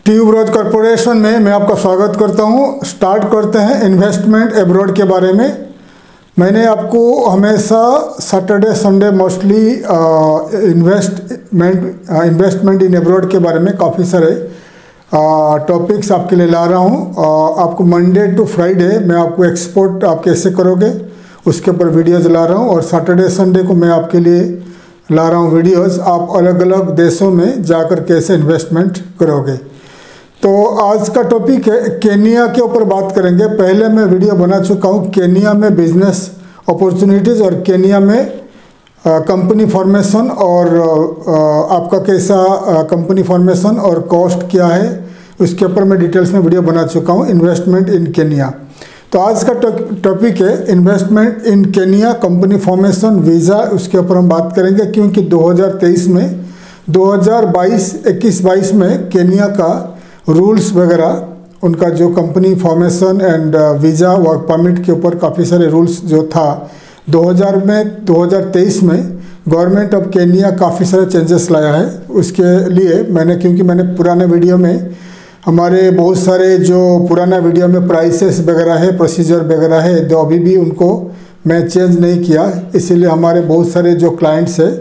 Tuberose corporation में मैं आपका स्वागत करता हूं। स्टार्ट करते हैं इन्वेस्टमेंट एब्रॉड के बारे में। मैंने आपको हमेशा सैटरडे संडे मोस्टली इन्वेस्टमेंट इन एब्रॉड के बारे में काफ़ी सारे टॉपिक्स आपके लिए ला रहा हूं। आपको मंडे टू फ्राइडे मैं आपको एक्सपोर्ट आप कैसे करोगे उसके ऊपर वीडियोज़ ला रहा हूं, और सैटरडे संडे को मैं आपके लिए ला रहा हूं वीडियोज़ आप अलग अलग देशों में जाकर कैसे इन्वेस्टमेंट करोगे। तो आज का टॉपिक है केनिया के ऊपर बात करेंगे। पहले मैं वीडियो बना चुका हूँ केनिया में बिजनेस अपॉर्चुनिटीज़ और केनिया में कंपनी फॉर्मेशन और आपका कैसा कंपनी फॉर्मेशन और कॉस्ट क्या है उसके ऊपर मैं डिटेल्स में वीडियो बना चुका हूँ, इन्वेस्टमेंट इन केनिया। तो आज का टॉपिक है इन्वेस्टमेंट इन केनिया, कंपनी फॉर्मेशन, वीज़ा, उसके ऊपर हम बात करेंगे। क्योंकि 2023 में 2021-22 में केनिया का रूल्स वगैरह उनका जो company formation and visa work permit के ऊपर काफ़ी सारे रूल्स जो था 2023 में गवर्नमेंट ऑफ केनिया काफ़ी सारे चेंजेस लाया है। उसके लिए क्योंकि मैंने पुराने वीडियो में हमारे बहुत सारे जो पुराना वीडियो में प्राइसेस वगैरह है, प्रोसीजर वगैरह है, तो अभी भी उनको मैं चेंज नहीं किया। इसीलिए हमारे बहुत सारे जो क्लाइंट्स हैं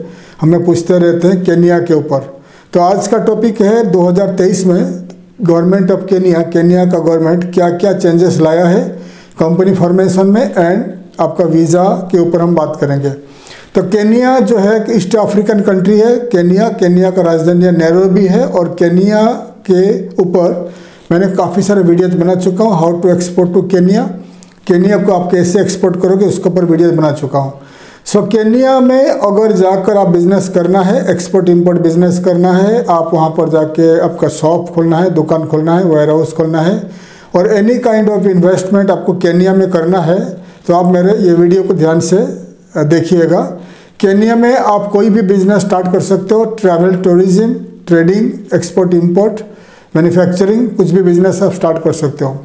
हमें पूछते रहते हैं केनिया के ऊपर। तो आज का टॉपिक है 2023 में गवर्नमेंट ऑफ केनिया का गवर्नमेंट क्या क्या चेंजेस लाया है कंपनी फॉर्मेशन में एंड आपका वीज़ा के ऊपर हम बात करेंगे। तो केनिया जो है ईस्ट अफ्रीकन कंट्री है। केनिया का राजधानी नैरोबी है, और केनिया के ऊपर मैंने काफ़ी सारे वीडियोज बना चुका हूँ। How to export to Kenya को आप कैसे एक्सपोर्ट करोगे उसके ऊपर वीडियोज बना चुका हूँ। सो केनिया में अगर जाकर आप बिज़नेस करना है, एक्सपोर्ट इंपोर्ट बिज़नेस करना है, आप वहाँ पर जाके आपका शॉप खोलना है, दुकान खोलना है, वेयर हाउस खोलना है, और एनी काइंड ऑफ इन्वेस्टमेंट आपको केनिया में करना है, तो आप मेरे ये वीडियो को ध्यान से देखिएगा। केनिया में आप कोई भी बिज़नेस स्टार्ट कर सकते हो, travel, tourism, trading, export import, manufacturing, कुछ भी बिज़नेस आप स्टार्ट कर सकते हो।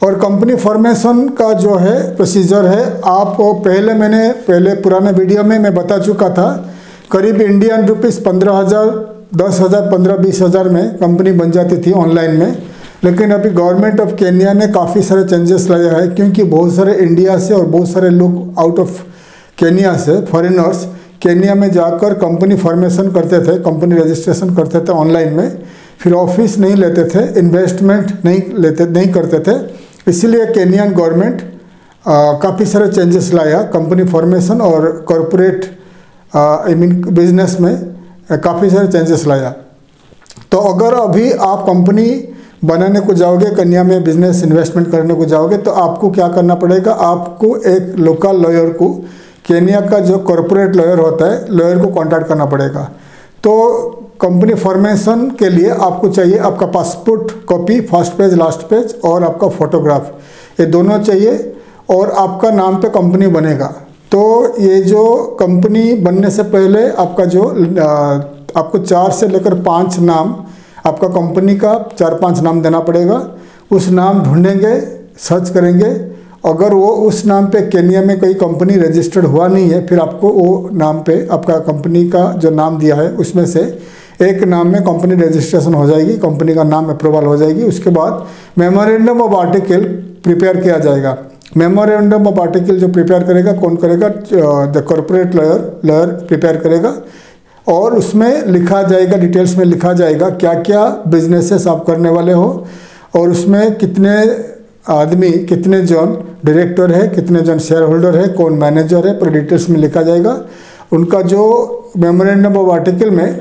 और कंपनी फॉर्मेशन का जो है प्रोसीजर है, आप पहले पुराने वीडियो में मैं बता चुका था, करीब इंडियन रुपीस 15,000, 10,000, 15-20 हज़ार में कंपनी बन जाती थी ऑनलाइन में। लेकिन अभी गवर्नमेंट ऑफ केनिया ने काफ़ी सारे चेंजेस लाया है, क्योंकि बहुत सारे इंडिया से और बहुत सारे लोग आउट ऑफ केनिया से फॉरेनर्स केनिया में जाकर कंपनी फॉर्मेशन करते थे, कंपनी रजिस्ट्रेशन करते थे ऑनलाइन में, फिर ऑफिस नहीं लेते थे, इन्वेस्टमेंट नहीं करते थे। इसीलिए केनियन गवर्नमेंट काफ़ी सारे चेंजेस लाया कंपनी फॉर्मेशन और कॉरपोरेट बिजनेस में काफ़ी सारे चेंजेस लाया। तो अगर अभी आप कंपनी बनाने को जाओगे, केनिया में बिजनेस इन्वेस्टमेंट करने को जाओगे, तो आपको क्या करना पड़ेगा, आपको एक लोकल लॉयर को, केनिया का जो कॉरपोरेट लॉयर होता है, लॉयर को कॉन्टैक्ट करना पड़ेगा। तो कंपनी फॉर्मेशन के लिए आपको चाहिए आपका passport copy, first page, last page, और आपका फोटोग्राफ, ये दोनों चाहिए, और आपका नाम पे कंपनी बनेगा। तो ये जो कंपनी बनने से पहले आपको 4 से लेकर 5 नाम, आपका कंपनी का 4-5 नाम देना पड़ेगा। उस नाम ढूंढेंगे, सर्च करेंगे, अगर वो उस नाम पे केनिया में कोई कंपनी रजिस्टर्ड हुआ नहीं है, फिर आपको वो नाम पे आपका कंपनी का जो नाम दिया है उसमें से एक नाम में कंपनी रजिस्ट्रेशन हो जाएगी, कंपनी का नाम अप्रूवल हो जाएगी। उसके बाद मेमोरेंडम ऑफ आर्टिकल प्रिपेयर किया जाएगा। मेमोरेंडम ऑफ आर्टिकल जो प्रिपेयर करेगा, कौन करेगा, द कॉर्पोरेट लॉयर प्रिपेयर करेगा, और उसमें लिखा जाएगा, डिटेल्स में लिखा जाएगा क्या क्या बिजनेसेस आप करने वाले हो, और उसमें कितने आदमी, कितने जन डायरेक्टर है, कितने जन शेयर होल्डर है, कौन मैनेजर है, पूरी डिटेल्स में लिखा जाएगा। उनका जो मेमोरेंडम ऑफ आर्टिकल में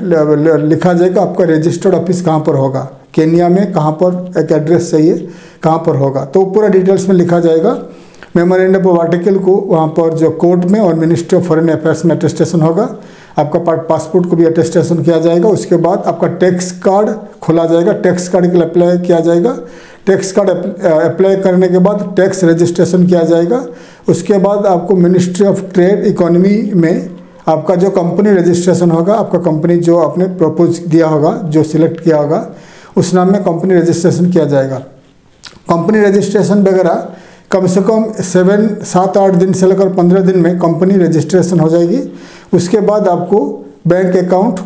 लिखा जाएगा आपका रजिस्टर्ड ऑफिस कहाँ पर होगा, केनिया में कहाँ पर, एक एड्रेस चाहिए कहाँ पर होगा, तो पूरा डिटेल्स में लिखा जाएगा। मेमोरेंडम ऑफ आर्टिकल को वहाँ पर जो कोर्ट में और मिनिस्ट्री ऑफ फॉरेन अफेयर्स में अटेस्टेशन होगा, आपका पासपोर्ट को भी अटेस्टेशन किया जाएगा। उसके बाद आपका टैक्स कार्ड खोला जाएगा, टैक्स कार्ड के लिए अप्लाई किया जाएगा। टैक्स कार्ड अप्लाई करने के बाद टैक्स रजिस्ट्रेशन किया जाएगा। उसके बाद आपको मिनिस्ट्री ऑफ ट्रेड इकोनॉमी में आपका जो कंपनी रजिस्ट्रेशन होगा, आपका कंपनी जो आपने प्रपोज दिया होगा, जो सिलेक्ट किया होगा, उस नाम में कंपनी रजिस्ट्रेशन किया जाएगा। कंपनी रजिस्ट्रेशन वगैरह कम से कम 7-8 दिन से लेकर 15 दिन में कंपनी रजिस्ट्रेशन हो जाएगी। उसके बाद आपको बैंक अकाउंट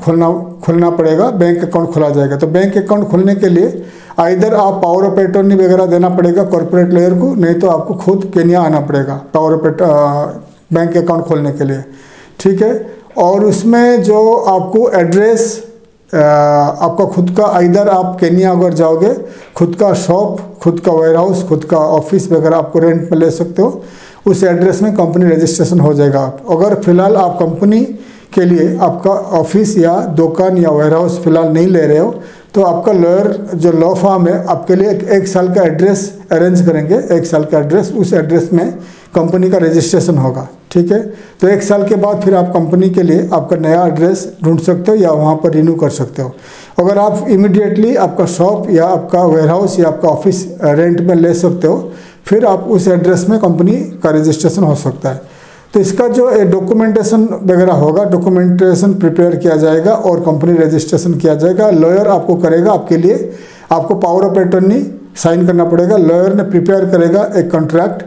खोलना पड़ेगा, बैंक अकाउंट खोला जाएगा। तो बैंक अकाउंट खोलने के लिए इधर आप पावर ऑफ अटॉर्नी वगैरह देना पड़ेगा कॉर्पोरेट लॉयर को, नहीं तो आपको खुद केन्या आना पड़ेगा पावर ऑफ बैंक अकाउंट खोलने के लिए, ठीक है। और उसमें जो आपको एड्रेस आपका खुद का, इधर आप केन्या अगर जाओगे खुद का शॉप, खुद का वेयरहाउस, खुद का ऑफिस वगैरह आपको रेंट में ले सकते हो, उस एड्रेस में कंपनी रजिस्ट्रेशन हो जाएगा। अगर फिलहाल आप कंपनी के लिए आपका ऑफिस या दुकान या वेयरहाउस फिलहाल नहीं ले रहे हो, तो आपका लॉयर जो लॉ फर्म है आपके लिए एक साल का एड्रेस अरेंज करेंगे, 1 साल का एड्रेस, उस एड्रेस में कंपनी का रजिस्ट्रेशन होगा, ठीक है। तो 1 साल के बाद फिर आप कंपनी के लिए आपका नया एड्रेस ढूंढ सकते हो या वहाँ पर रिन्यू कर सकते हो। अगर आप इमीडिएटली आपका शॉप या आपका वेयरहाउस या आपका ऑफिस रेंट में ले सकते हो, फिर आप उस एड्रेस में कंपनी का रजिस्ट्रेशन हो सकता है। तो इसका जो डॉक्यूमेंटेशन वगैरह होगा, डॉक्यूमेंटेशन प्रिपेयर किया जाएगा और कंपनी रजिस्ट्रेशन किया जाएगा। लॉयर आपको करेगा आपके लिए, आपको पावर ऑफ अटॉर्नी साइन करना पड़ेगा, लॉयर ने प्रिपेयर करेगा एक कॉन्ट्रैक्ट,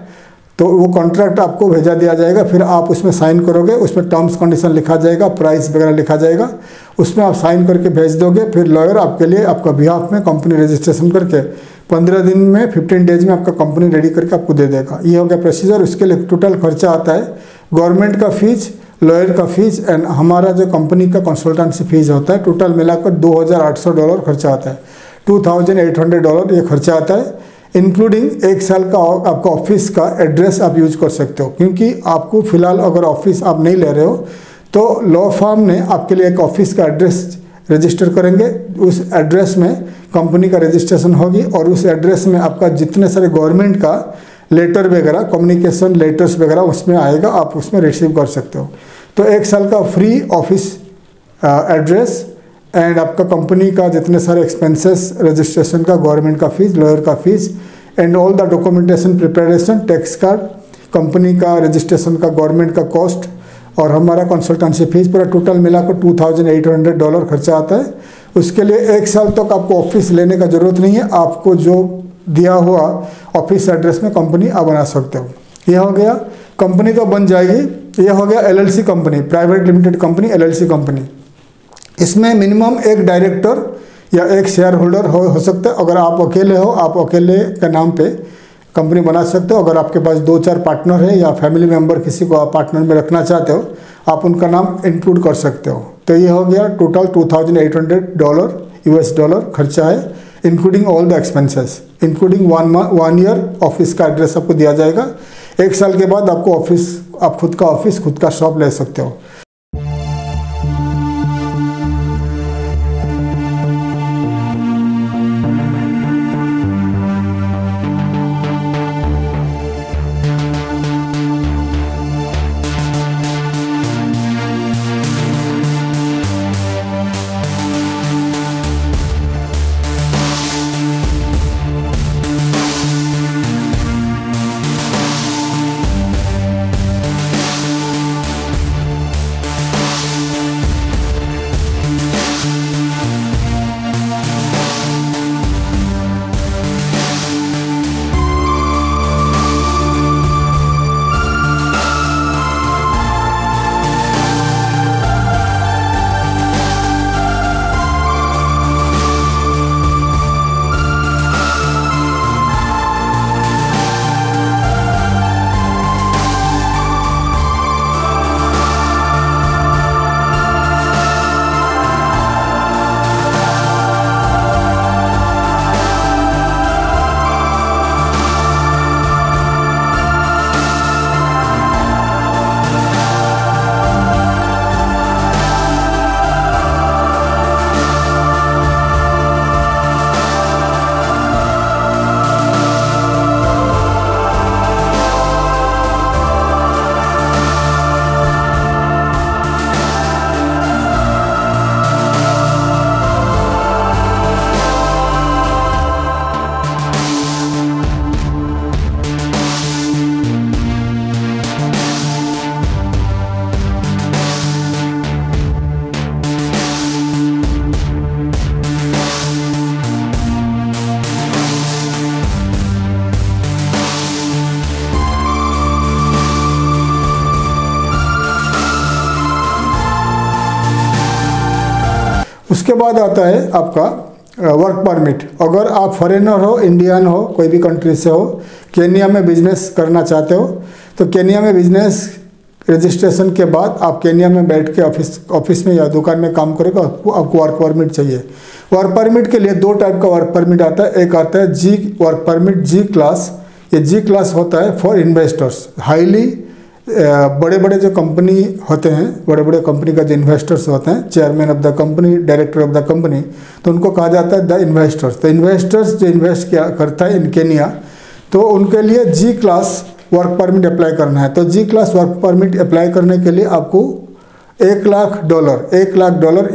तो वो कॉन्ट्रैक्ट आपको भेजा दिया जाएगा, फिर आप उसमें साइन करोगे, उसमें टर्म्स कंडीशन लिखा जाएगा, प्राइस वगैरह लिखा जाएगा, उसमें आप साइन करके भेज दोगे, फिर लॉयर आपके लिए आपका बिहाफ में कंपनी रजिस्ट्रेशन करके 15 दिन में 15 डेज में आपका कंपनी रेडी करके आपको दे देगा। ये हो गया प्रोसीजर। उसके लिए टोटल खर्चा आता है गवर्नमेंट का फीस, लॉयर का फीस एंड हमारा जो कंपनी का कंसल्टेंसी फीस होता है, टोटल मिलाकर $2,800 खर्चा आता है, $2,800 ये खर्चा आता है, इंक्लूडिंग 1 साल का आपका ऑफिस का एड्रेस आप यूज कर सकते हो। क्योंकि आपको फिलहाल अगर ऑफिस आप नहीं ले रहे हो तो लॉ फर्म ने आपके लिए एक ऑफिस का एड्रेस रजिस्टर करेंगे, उस एड्रेस में कंपनी का रजिस्ट्रेशन होगी और उस एड्रेस में आपका जितने सारे गवर्नमेंट का लेटर वगैरह, कम्युनिकेशन लेटर्स वगैरह उसमें आएगा, आप उसमें रिसीव कर सकते हो। तो 1 साल का फ्री ऑफिस एड्रेस एंड आपका कंपनी का जितने सारे एक्सपेंसेस, रजिस्ट्रेशन का, गवर्नमेंट का फीस, लॉयर का fees and all the documentation preparation, tax card, company का रजिस्ट्रेशन का, गवर्नमेंट का कॉस्ट और हमारा कंसल्टेंसी फीस पूरा टोटल मिलाकर $2,800 खर्चा आता है। उसके लिए 1 साल तक आपको ऑफिस लेने का ज़रूरत नहीं है, आपको जो दिया हुआ ऑफिस एड्रेस में कंपनी आप बना सकते हो। यह हो गया, कंपनी तो बन जाएगी। यह हो गया LLC company, private limited company, LLC company. इसमें मिनिमम 1 डायरेक्टर या 1 शेयर होल्डर हो सकता है। अगर आप अकेले हो, आप अकेले के नाम पे कंपनी बना सकते हो। अगर आपके पास 2-4 पार्टनर है या फैमिली मेम्बर किसी को आप पार्टनर में रखना चाहते हो, आप उनका नाम इंक्लूड कर सकते हो। तो ये हो गया टोटल $2,800 US खर्चा है, including all the expenses, including 1 year office का एड्रेस आपको दिया जाएगा। 1 साल के बाद आपको ऑफिस, आप खुद का ऑफिस, खुद का शॉप ले सकते हो। उसके बाद आता है आपका वर्क परमिट, अगर आप फॉरेनर हो, इंडियन हो, कोई भी कंट्री से हो, केन्या में बिजनेस करना चाहते हो, तो केन्या में बिजनेस रजिस्ट्रेशन के बाद आप केन्या में बैठ के ऑफिस में या दुकान में काम करेगा, आपको वर्क परमिट चाहिए। वर्क परमिट के लिए 2 टाइप का वर्क परमिट आता है। एक आता है जी वर्क परमिट जी क्लास। ये जी क्लास होता है फॉर इन्वेस्टर्स, हाईली बड़े बड़े जो कंपनी होते हैं, बड़े बड़े कंपनी का जो इन्वेस्टर्स होते हैं, chairman of the company, director of the company, तो उनको कहा जाता है द इन्वेस्टर्स। तो इन्वेस्टर्स जो इन्वेस्ट किया करता है इन केन्या, तो उनके लिए जी क्लास वर्क परमिट अप्लाई करना है। तो जी क्लास वर्क परमिट अप्लाई करने के लिए आपको $1 लाख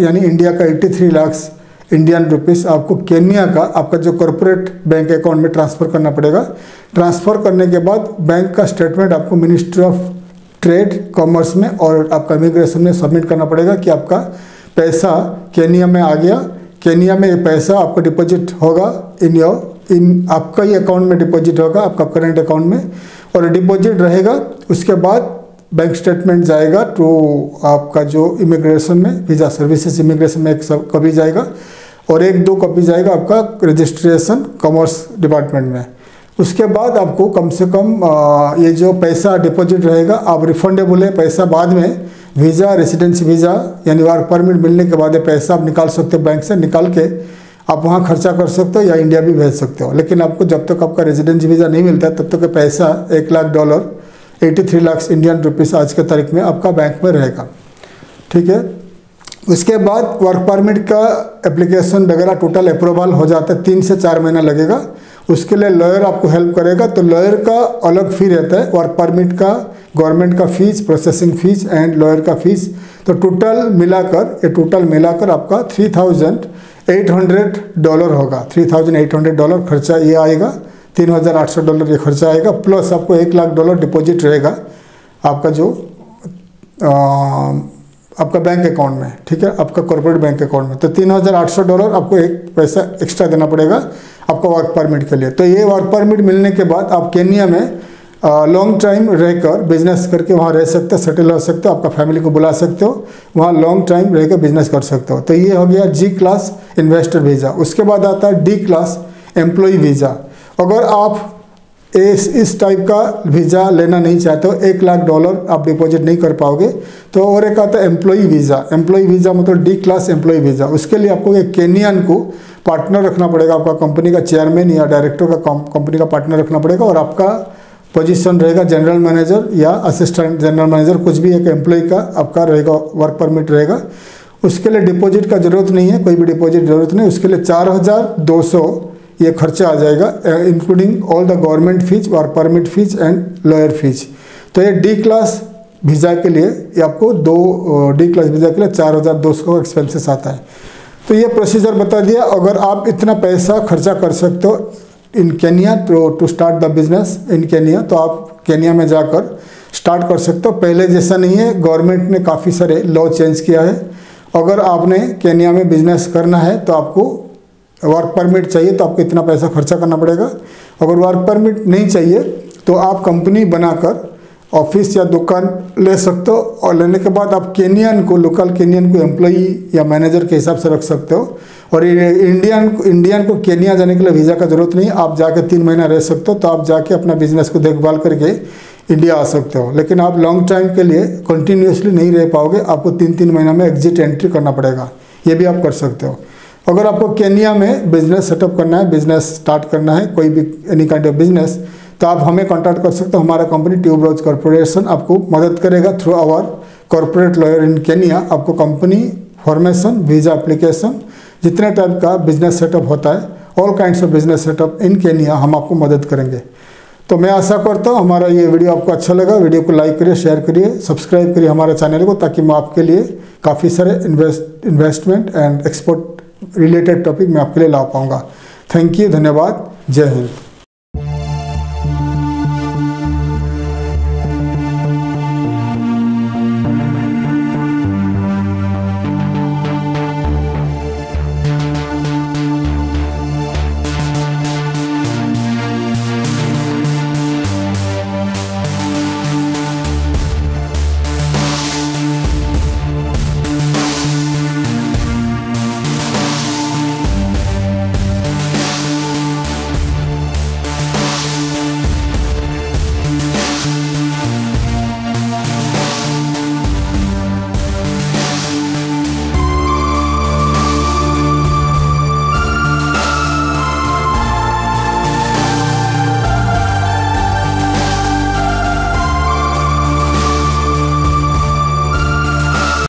यानी इंडिया का 83 लाख इंडियन रुपीस आपको केन्या का आपका जो कॉर्पोरेट बैंक अकाउंट में ट्रांसफ़र करना पड़ेगा। ट्रांसफ़र करने के बाद बैंक का स्टेटमेंट आपको मिनिस्ट्री ऑफ ट्रेड कॉमर्स में और आपका इमिग्रेशन में सबमिट करना पड़ेगा कि आपका पैसा केन्या में आ गया। केन्या में ये पैसा आपको डिपॉजिट होगा इन आपका ही अकाउंट में डिपॉजिट होगा, आपका करंट अकाउंट में, और डिपॉजिट रहेगा। उसके बाद बैंक स्टेटमेंट जाएगा तो आपका जो इमिग्रेशन में वीज़ा सर्विसेज इमिग्रेशन में एक कॉपी जाएगा और 1-2 कॉपी जाएगा आपका रजिस्ट्रेशन कॉमर्स डिपार्टमेंट में। उसके बाद आपको कम से कम ये जो पैसा डिपॉजिट रहेगा आप रिफंडेबल है पैसा बाद में वीज़ा रेसिडेंसी वीज़ा यानी वर्क परमिट मिलने के बाद ये पैसा आप निकाल सकते हो, बैंक से निकाल के आप वहाँ खर्चा कर सकते हो या इंडिया भी भेज सकते हो। लेकिन आपको जब तक आपका रेजिडेंसी वीज़ा नहीं मिलता तब तक पैसा $1 लाख 83 लाख इंडियन रुपीस आज के तारीख में आपका बैंक में रहेगा। ठीक है, उसके बाद वर्क परमिट का एप्लीकेशन वगैरह टोटल अप्रूवल हो जाता है, 3 से 4 महीना लगेगा। उसके लिए लॉयर आपको हेल्प करेगा, तो लॉयर का अलग फ़ी रहता है। वर्क परमिट का गवर्नमेंट का fees, processing fees and lawyer का फीस, तो टोटल मिलाकर आपका $3,800 होगा। $3,800 खर्चा ये आएगा, $3,800 ये खर्चा आएगा, प्लस आपको $1 लाख डिपॉजिट रहेगा आपका जो आपका बैंक अकाउंट में। ठीक है, आपका कॉर्पोरेट बैंक अकाउंट में, तो $3,800 आपको एक पैसा एक्स्ट्रा देना पड़ेगा आपका वर्क परमिट के लिए। तो ये वर्क परमिट मिलने के बाद आप केन्या में लॉन्ग टाइम रहकर बिजनेस करके वहाँ रह सकते हो, सेटल हो सकते हो, आपका फैमिली को बुला सकते हो, वहाँ लॉन्ग टाइम रहकर बिजनेस कर सकते हो। तो ये हो गया जी क्लास इन्वेस्टर वीज़ा। उसके बाद आता है डी क्लास एम्प्लॉई वीज़ा। अगर आप इस टाइप का वीज़ा लेना नहीं चाहते हो, $1 लाख आप डिपॉजिट नहीं कर पाओगे, तो और एक आता है एम्प्लॉई वीज़ा। एम्प्लॉई वीज़ा मतलब डी क्लास एम्प्लॉई वीज़ा। उसके लिए आपको एक केनियन को पार्टनर रखना पड़ेगा, आपका कंपनी का चेयरमैन या डायरेक्टर का कंपनी का पार्टनर रखना पड़ेगा, और आपका पोजीशन रहेगा जनरल मैनेजर या असिस्टेंट जनरल मैनेजर, कुछ भी एक एम्प्लॉय का आपका रहेगा, वर्क परमिट रहेगा। उसके लिए डिपॉजिट का ज़रूरत नहीं है, कोई भी डिपॉजिट ज़रूरत नहीं। उसके लिए 4,200 ये खर्चा आ जाएगा, including all the government fees, work permit fees and lawyer fees. तो ये डी क्लास वीज़ा के लिए ये आपको डी क्लास वीज़ा के लिए 4,200 का एक्सपेंसेस आता है। तो ये प्रोसीजर बता दिया। अगर आप इतना पैसा खर्चा कर सकते हो in Kenya to start the business in Kenya, तो आप केन्या में जाकर स्टार्ट कर सकते हो। पहले जैसा नहीं है, गवर्नमेंट ने काफ़ी सारे लॉ चेंज किया है। अगर आपने केन्या में बिजनेस करना है तो आपको वर्क परमिट चाहिए, तो आपको इतना पैसा खर्चा करना पड़ेगा। अगर वर्क परमिट नहीं चाहिए तो आप कंपनी बनाकर ऑफिस या दुकान ले सकते हो, और लेने के बाद आप केनियन को, लोकल केनियन को एम्प्लॉई या मैनेजर के हिसाब से रख सकते हो। और इंडियन को केनिया जाने के लिए वीज़ा का ज़रूरत नहीं, आप जाके 3 महीना रह सकते हो, तो आप जाके अपना बिजनेस को देखभाल करके इंडिया आ सकते हो। लेकिन आप लॉन्ग टाइम के लिए कंटिन्यूसली नहीं रह पाओगे, आपको 3-3 महीना में एग्जिट एंट्री करना पड़ेगा, ये भी आप कर सकते हो। अगर आपको केन्या में बिजनेस सेटअप करना है, बिजनेस स्टार्ट करना है, कोई भी एनी काइंड ऑफ बिजनेस, तो आप हमें कांटेक्ट कर सकते हो। हमारा कंपनी ट्यूबरोज कॉर्पोरेशन आपको मदद करेगा through our corporate lawyer in Kenya. आपको कंपनी फॉर्मेशन, वीज़ा एप्लीकेशन, जितने टाइप का बिजनेस सेटअप होता है, all kinds of business setup in Kenya हम आपको मदद करेंगे। तो मैं आशा करता हूँ हमारा ये वीडियो आपको अच्छा लगा। वीडियो को लाइक करिए, शेयर करिए, सब्सक्राइब करिए हमारे चैनल को, ताकि मैं आपके लिए काफ़ी सारे investment and export related topic मैं आपके लिए ला पाऊँगा। थैंक यू, धन्यवाद, जय हिंद।